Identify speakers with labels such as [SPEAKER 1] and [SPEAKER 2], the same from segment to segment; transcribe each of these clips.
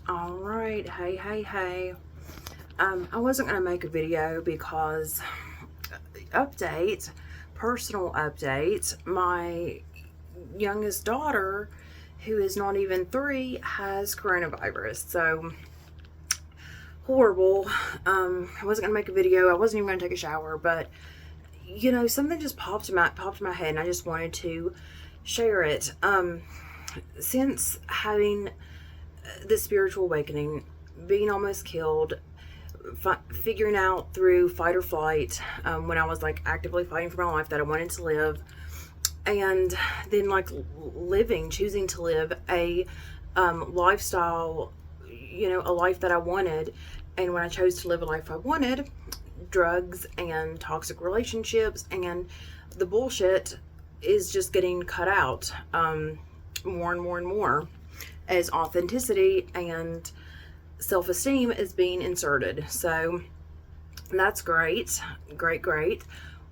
[SPEAKER 1] All right, hey. I wasn't gonna make a video because personal update. My youngest daughter, who is not even 3, has coronavirus. So horrible. I wasn't gonna make a video. I wasn't even gonna take a shower, but something just popped in my head, and I just wanted to share it. Since having the spiritual awakening, being almost killed, figuring out through fight or flight, when I was like actively fighting for my life that I wanted to live, and then like choosing to live a lifestyle, a life that I wanted. And when I chose to live a life I wanted, drugs and toxic relationships and the bullshit is just getting cut out more and more as authenticity and self-esteem is being inserted. So that's great.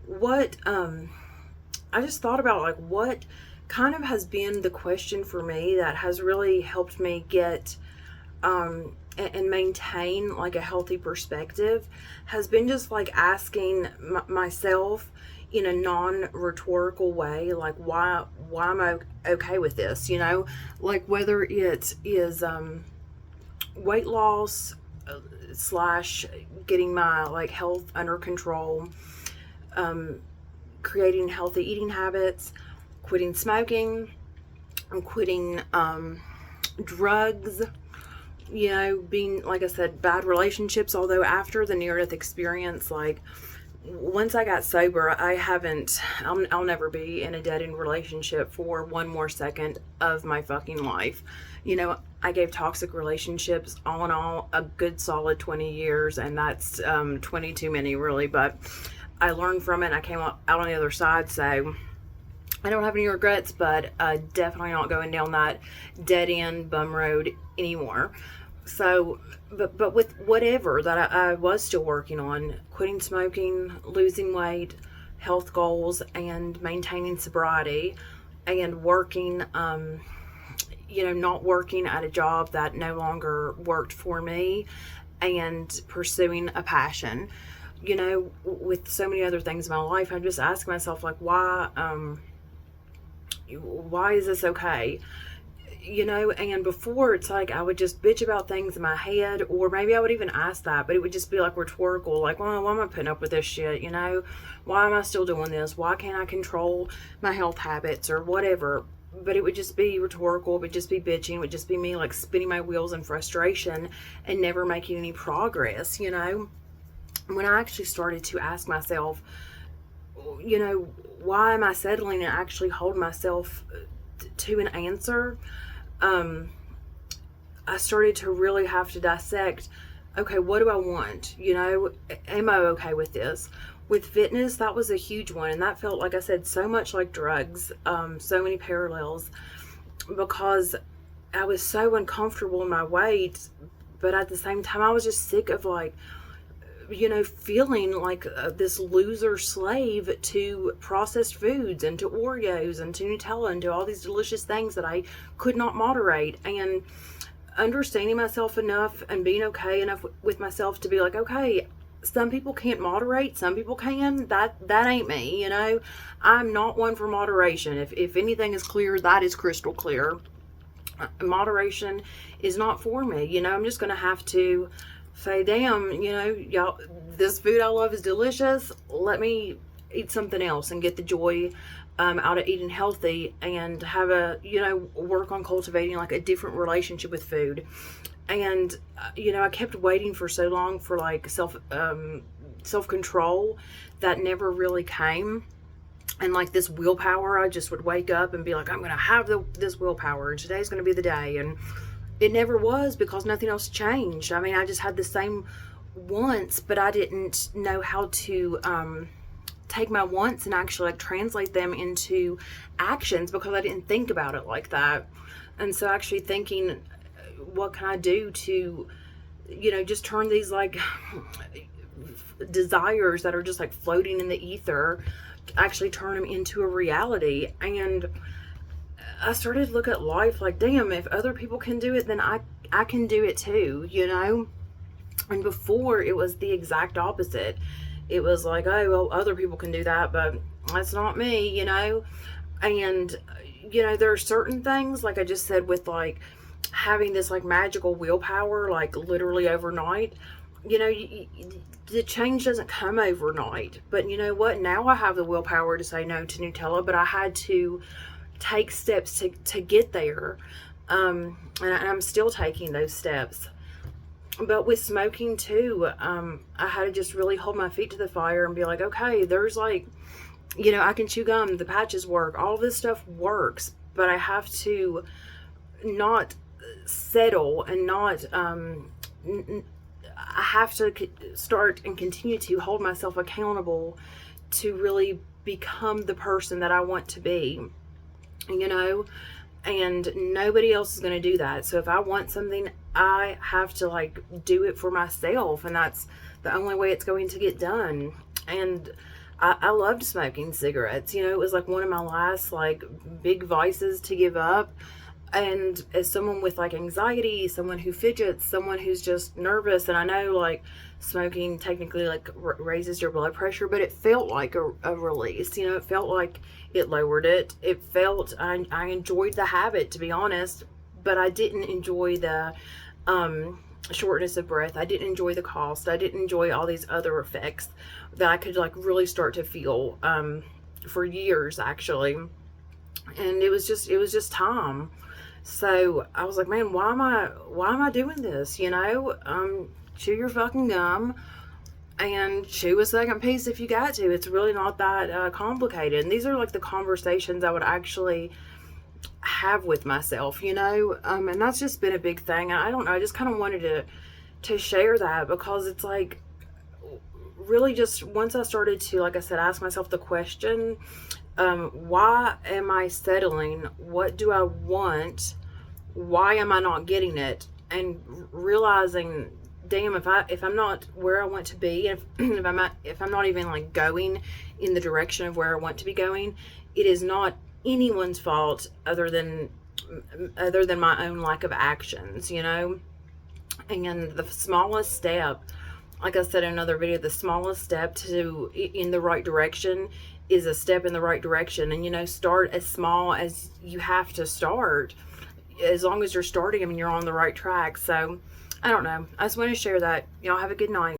[SPEAKER 1] What I just thought about, like, what kind of has been the question for me that has really helped me get and maintain like a healthy perspective has been just like asking myself in a non-rhetorical way, like why am I okay with this, like whether it is weight loss slash getting my like health under control, creating healthy eating habits, quitting smoking, and quitting drugs, being, like I said, bad relationships. Although after the near-death experience, like once I got sober, I'll never be in a dead-end relationship for one more second of my fucking life. I gave toxic relationships, all in all, a good solid 20 years, and that's 20 too many, really, but I learned from it, and I came out on the other side, so I don't have any regrets, but definitely not going down that dead-end bum road anymore. So, but with whatever that I was still working on, quitting smoking, losing weight, health goals, and maintaining sobriety, and working, not working at a job that no longer worked for me, and pursuing a passion. With so many other things in my life, I'm just asking myself, like, why is this okay? And before, it's like I would just bitch about things in my head, or maybe I would even ask that, but it would just be like rhetorical, like, well, why am I putting up with this shit? Why am I still doing this? Why can't I control my health habits or whatever? But it would just be rhetorical. It would just be bitching. It would just be me like spinning my wheels in frustration and never making any progress. When I actually started to ask myself, why am I settling and actually hold myself to an answer? I started to really have to dissect, okay, what do I want? Am I okay with this? With fitness, that was a huge one, and that felt, like I said, so much like drugs, so many parallels, because I was so uncomfortable in my weight, but at the same time, I was just sick of, like, feeling like this loser slave to processed foods and to Oreos and to Nutella and to all these delicious things that I could not moderate, and understanding myself enough and being okay enough with myself to be like, okay, some people can't moderate, some people can. That ain't me. I'm not one for moderation. If anything is clear, that is crystal clear. Moderation is not for me. I'm just gonna have to say, damn, y'all, this food I love is delicious. Let me eat something else and get the joy out of eating healthy, and have work on cultivating like a different relationship with food. And I kept waiting for so long for like self-control that never really came. And like this willpower, I just would wake up and be like, I'm gonna have this willpower, and today's gonna be the day. And it never was, because nothing else changed. I mean, I just had the same wants, but I didn't know how to take my wants and actually like translate them into actions, because I didn't think about it like that. And so actually thinking, what can I do to, just turn these like desires that are just like floating in the ether, actually turn them into a reality. And I started to look at life like, damn, if other people can do it, then I can do it too, you know? And before, it was the exact opposite. It was like, oh, well, other people can do that, but that's not me, you know? And, you know, there are certain things, like I just said, with like having this like magical willpower, like literally overnight, you know, the change doesn't come overnight. But you know what? Now I have the willpower to say no to Nutella, but I had to take steps to get there. And I'm still taking those steps. But with smoking too, I had to just really hold my feet to the fire and be like, okay, there's like, you know, I can chew gum, the patches work, all this stuff works, but I have to not settle and not, I have to start and continue to hold myself accountable to really become the person that I want to be, you know? And nobody else is going to do that. So if I want something, I have to like do it for myself, and that's the only way it's going to get done. And I loved smoking cigarettes. You know, it was like one of my last like big vices to give up. And as someone with like anxiety, someone who fidgets, someone who's just nervous, and I know like smoking technically like raises your blood pressure, but it felt like a release. You know, it felt like it lowered it. It felt, I enjoyed the habit, to be honest, but I didn't enjoy the shortness of breath. I didn't enjoy the cost. I didn't enjoy all these other effects that I could like really start to feel for years actually. And it was just time. So I was like, man, why am I doing this? You know, chew your fucking gum and chew a second piece if you got to. It's really not that complicated. And these are like the conversations I would actually have with myself, you know. And that's just been a big thing. I don't know. I just kind of wanted to share that, because it's like really just once I started to, like I said, ask myself the question, why am I settling? What do I want? Why am I not getting it? And realizing, damn, if I'm not where I want to be, and if I'm not even like going in the direction of where I want to be going, it is not anyone's fault other than my own lack of actions, you know. And the smallest step, like I said in another video, the smallest step to in the right direction is a step in the right direction. And you know, start as small as you have to start. As long as you're starting, I mean, you're on the right track. So I don't know, I just want to share that. Y'all have a good night.